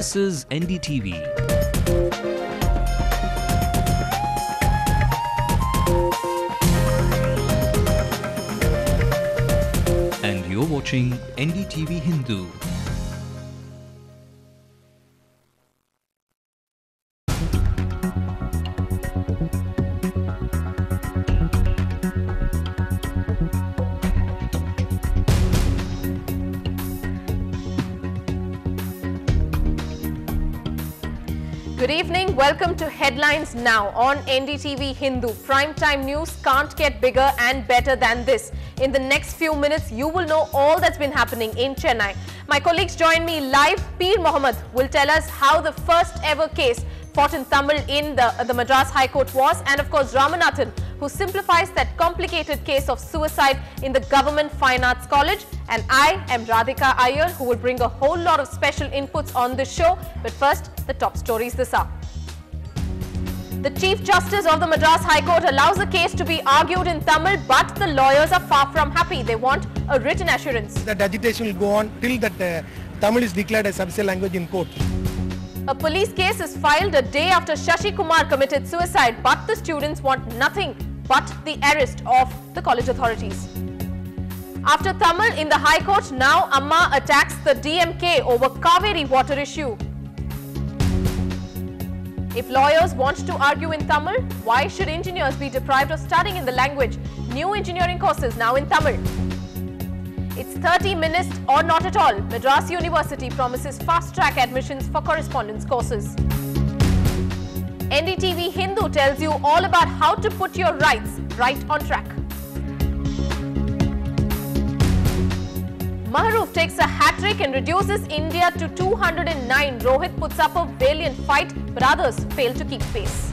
This is NDTV. And you're watching NDTV Hindu. Good evening. Welcome to Headlines Now on NDTV Hindu. Primetime news can't get bigger and better than this. In the next few minutes, you will know all that's been happening in Chennai. My colleagues join me live. Peer Mohammed will tell us how the first ever case fought in Tamil in the Madras High Court was, and of course Ramanathan, who simplifies that complicated case of suicide in the Government Fine Arts College. And I am Radhika Iyer, who will bring a whole lot of special inputs on this show. But first, the top stories this hour. The Chief Justice of the Madras High Court allows the case to be argued in Tamil, but the lawyers are far from happy. They want a written assurance. That agitation will go on till that Tamil is declared as official language in court. A police case is filed a day after Shashi Kumar committed suicide, but the students want nothing but the arrest of the college authorities. After Tamil in the High Court, now Amma attacks the DMK over Kaveri water issue. If lawyers want to argue in Tamil, why should engineers be deprived of studying in the language? New engineering courses now in Tamil. It's 30 minutes or not at all. Madras University promises fast-track admissions for correspondence courses. NDTV Hindu tells you all about how to put your rights right on track. Mahroof takes a hat-trick and reduces India to 209. Rohit puts up a valiant fight, but others fail to keep pace.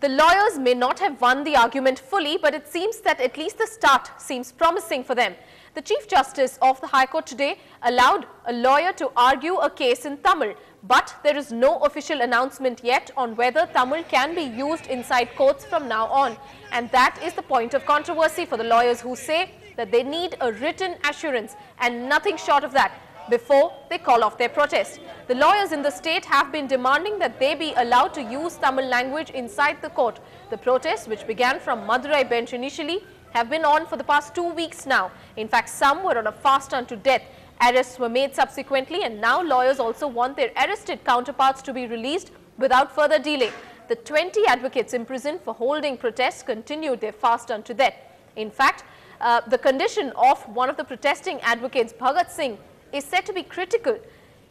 The lawyers may not have won the argument fully, but it seems that at least the start seems promising for them. The Chief Justice of the High Court today allowed a lawyer to argue a case in Tamil, but there is no official announcement yet on whether Tamil can be used inside courts from now on. And that is the point of controversy for the lawyers, who say that they need a written assurance and nothing short of that before they call off their protest. The lawyers in the state have been demanding that they be allowed to use Tamil language inside the court. The protests, which began from Madurai bench initially, have been on for the past 2 weeks now. In fact, some were on a fast unto death. Arrests were made subsequently, and now lawyers also want their arrested counterparts to be released without further delay. The 20 advocates imprisoned for holding protests continued their fast unto death. In fact, the condition of one of the protesting advocates, Bhagat Singh, is said to be critical.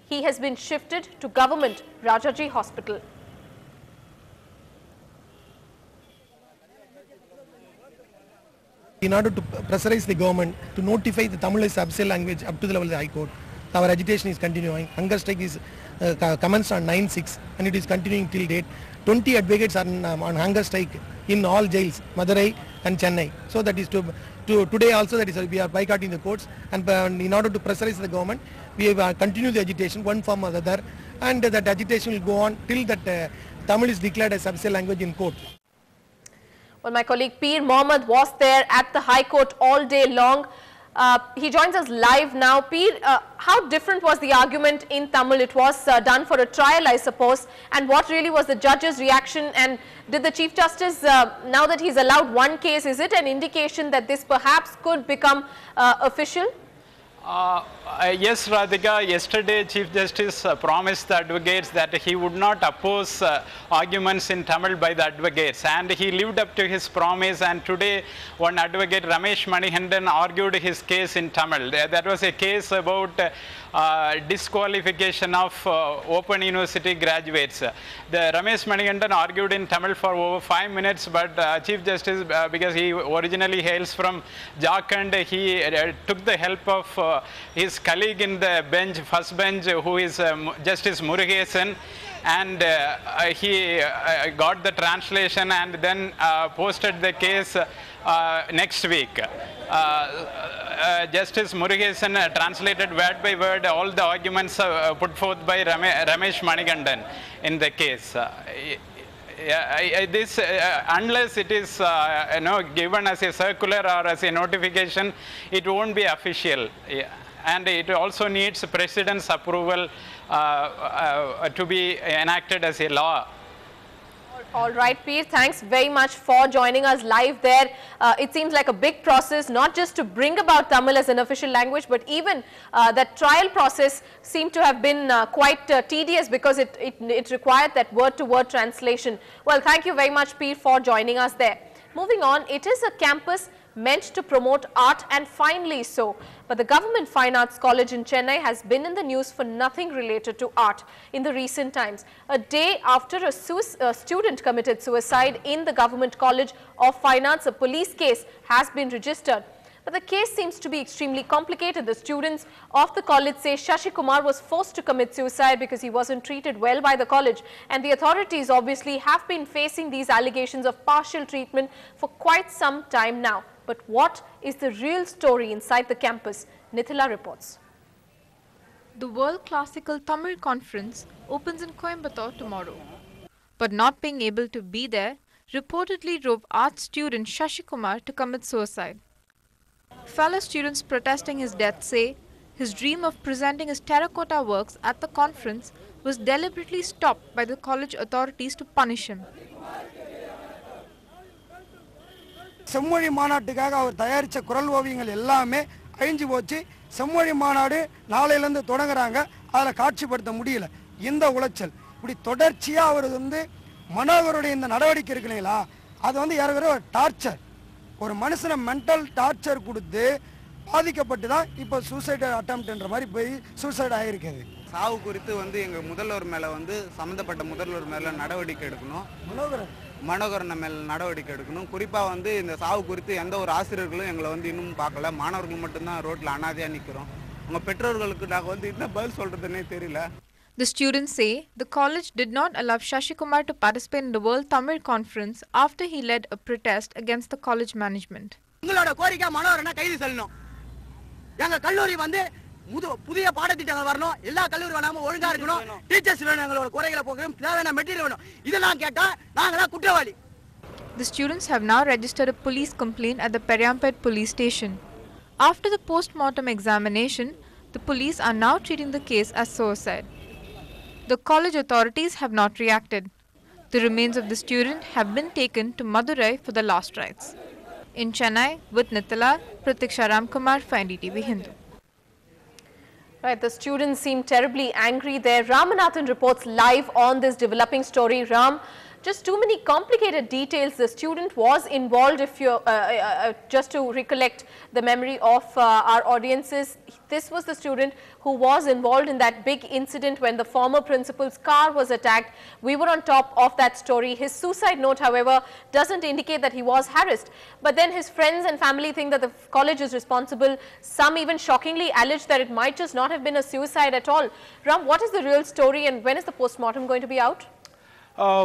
He has been shifted to government Rajaji Hospital. In order to pressurize the government to notify the Tamil as official language up to the level of the High Court, our agitation is continuing. Hunger strike is commenced on 9/6 and it is continuing till date. 20 advocates are on hunger strike in all jails, Madurai and Chennai. So that is today also, that is we are boycotting the courts, and in order to pressurize the government, we have continued the agitation one form or the other, and that agitation will go on till that Tamil is declared as official language in court. Well, my colleague Peer Mohammed was there at the High Court all day long. He joins us live now. Peer, how different was the argument in Tamil? It was done for a trial, I suppose. And what really was the judge's reaction? And did the Chief Justice, now that he's allowed one case, is it an indication that this perhaps could become official? Yes, Radhika. Yesterday, Chief Justice promised the advocates that he would not oppose arguments in Tamil by the advocates, and he lived up to his promise. And today, one advocate, Ramesh Manikandan, argued his case in Tamil. That was a case about disqualification of Open University graduates. The Ramesh Manikandan argued in Tamil for over 5 minutes, but Chief Justice, because he originally hails from Jharkhand, he took the help of his colleague in the bench, first bench, who is Justice Murugesan, and he got the translation and then posted the case next week. Justice Murugesan translated word by word all the arguments put forth by Ramesh Manikandan in the case. This unless it is given as a circular or as a notification, it won't be official. and it also needs President's approval to be enacted as a law. All right, Peer, thanks very much for joining us live there. It seems like a big process, not just to bring about Tamil as an official language, but even that trial process seemed to have been quite tedious because it required that word-to-word translation. Well, thank you very much, Peer, for joining us there. Moving on, it is a campus meant to promote art, and finally so. But the Government Fine Arts College in Chennai has been in the news for nothing related to art in the recent times. A day after a student committed suicide in the Government College of Fine Arts, a police case has been registered. But the case seems to be extremely complicated. The students of the college say Shashi Kumar was forced to commit suicide because he wasn't treated well by the college. And the authorities obviously have been facing these allegations of partial treatment for quite some time now. But what is the real story inside the campus? Nithila reports. The World Classical Tamil Conference opens in Coimbatore tomorrow. But not being able to be there reportedly drove art student Shashi Kumar to commit suicide. Fellow students protesting his death say his dream of presenting his terracotta works at the conference was deliberately stopped by the college authorities to punish him. செம்மொழி மாநாட்டுக்காக அவர் தயாரித்த குரல் ஓவியங்கள் எல்லாமே அழிஞ்சு போச்சு. செம்மொழி மாநாடு நாளையிலேருந்து தொடங்குறாங்க, அதில் காட்சிப்படுத்த முடியல. இந்த உளைச்சல் இப்படி தொடர்ச்சியாக அவர் மனோகருடைய இந்த நடவடிக்கை இருக்கு இல்லைங்களா, அது யாருக்கிற ஒரு டார்ச்சர், ஒரு மனுஷனை மென்டல் டார்ச்சர் கொடுத்து பாதிக்கப்பட்டு தான் இப்போ சூசைட் அட்டெம்ப்ட்ன்ற மாதிரி போய் சூசைட் ஆகிருக்குது. சாவு குறித்து எங்கள் முதல்வர் மேலே சம்மந்தப்பட்ட முதல்வர் மேலே நடவடிக்கை எடுக்கணும், மனோகரன் மேலே நடவடிக்கை எடுக்கணும். குறிப்பாக இந்த சாவு குறித்து எந்த ஒரு ஆசிரியர்களும் எங்களை இன்னும் பார்க்கல. மாணவர்கள் மட்டும்தான் ரோட்டில் அனாதையாக நிற்கிறோம். உங்கள் பெற்றோர்களுக்கு நாங்கள் என்ன பதில் சொல்கிறதுன்னே தெரியல. The students say the college did not allow Shashi Kumar to participate in the World Tamil Conference after he led a protest against the college management. எங்களோட கோரிக்கை மனோகரனை கைது செய்யணும். எங்கள் கல்லூரி புதிய பாடத்திட்டங்கள் வரணும், எல்லா கல்லூரி வேணாம ஒழுங்கா இருக்கணும், டீச்சர்ஸ் வேணும், எங்களோட குறைகளை போக்கணும், தேவையான மெட்டீரியல் வேணும். இதெல்லாம் கேட்டா நாங்களா குற்றவாளி. The students have now registered a police complaint at the Periyampet police station. After the post-mortem examination, the police are now treating the case as suicide. The college authorities have not reacted. The remains of the student have been taken to Madurai for the last rites. In Chennai, with Nithila, Pratiksha Ramkumar for NDTV Hindu. Right, the students seem terribly angry there. Ramanathan reports live on this developing story. Ram, just too many complicated details. The student was involved, if you just to recollect the memory of our audiences. This was the student who was involved in that big incident when the former principal's car was attacked. We were on top of that story. His suicide note, however, doesn't indicate that he was harassed. But then his friends and family think that the college is responsible. Some even shockingly allege that it might just not have been a suicide at all. Ram, what is the real story and when is the post-mortem going to be out?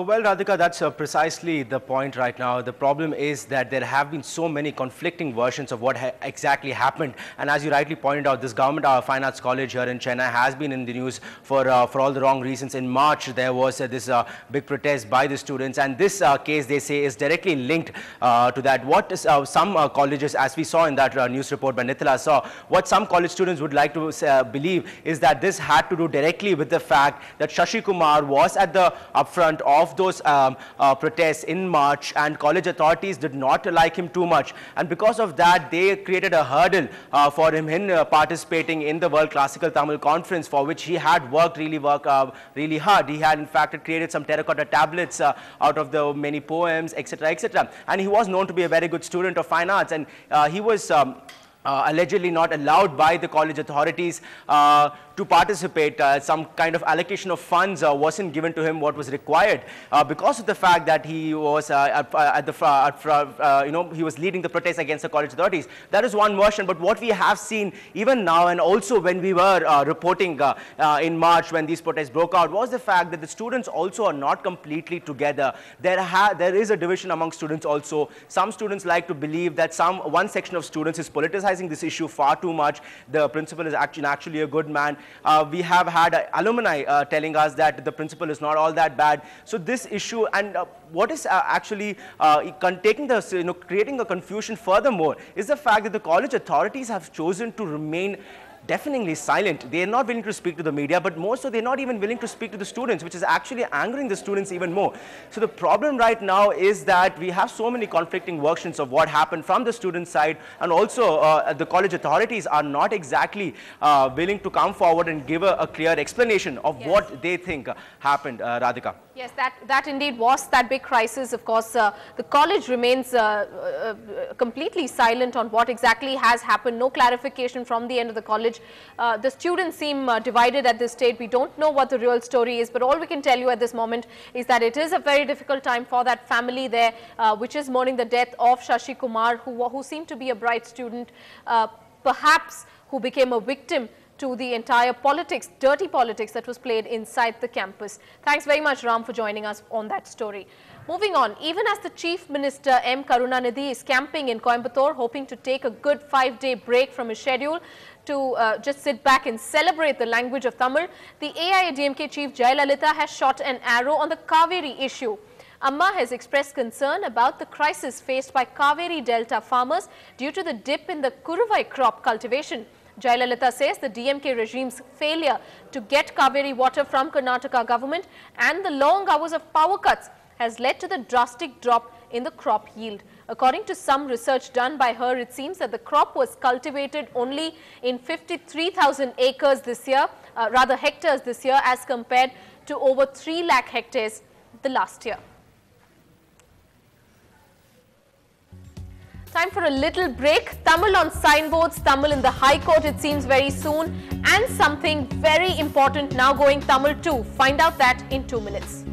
Well, Radhika, that's precisely the point right now. The problem is that there have been so many conflicting versions of what exactly happened. And as you rightly pointed out, this Government Fine Arts College here in Chennai has been in the news for all the wrong reasons. In March, there was this big protest by the students. And this case, they say, is directly linked to that. What is, some colleges, as we saw in that news report by Nithila saw, what some college students would like to believe is that this had to do directly with the fact that Shashi Kumar was at the upfront of those protests in March, and college authorities did not like him too much, and because of that they created a hurdle for him in participating in the World Classical Tamil Conference, for which he had worked really hard. He had in fact created some terracotta tablets out of the many poems, etc., etc., and he was known to be a very good student of fine arts, and he was allegedly not allowed by the college authorities to participate. Some kind of allocation of funds wasn't given to him what was required because of the fact that he was he was leading the protest against the college authorities. That is one version, but what we have seen even now, and also when we were reporting in March when these protests broke out, was the fact that the students also are not completely together. There is a division among students also. Some students like to believe that one section of students is politicizing this issue far too much. The principal is actually a good man. We have had alumni telling us that the principal is not all that bad. So this issue, and what is actually creating a confusion furthermore, is the fact that the college authorities have chosen to remain deafeningly silent. They are not willing to speak to the media, but more so they're not even willing to speak to the students, which is actually angering the students even more. So the problem right now is that we have so many conflicting versions of what happened from the student side, and also the college authorities are not exactly willing to come forward and give a clear explanation of what they think happened, Radhika. Yes, that indeed was that big crisis. Of course, the college remains completely silent on what exactly has happened. No clarification from the end of the college. The students seem divided at this stage. We don't know what the real story is, but all we can tell you at this moment is that it is a very difficult time for that family there, which is mourning the death of Shashi Kumar, who seemed to be a bright student, perhaps who became a victim to the entire politics, dirty politics that was played inside the campus. Thanks very much, Ram, for joining us on that story. Moving on, even as the Chief Minister M. Karunanidhi is camping in Coimbatore, hoping to take a good 5-day break from his schedule to just sit back and celebrate the language of Tamil, the AIADMK Chief Jayalalitha has shot an arrow on the Kaveri issue. Amma has expressed concern about the crisis faced by Kaveri Delta farmers due to the dip in the Kuruvai crop cultivation. Jayalalitha says the DMK regime's failure to get Kaveri water from Karnataka government and the long hours of power cuts has led to the drastic drop in the crop yield. According to some research done by her, it seems that the crop was cultivated only in 53,000 acres this year, hectares this year, as compared to over 3 lakh hectares the last year. Time for a little break. Tamil on signboards, Tamil in the High Court, it seems very soon, and something very important now going Tamil too. Find out that in 2 minutes.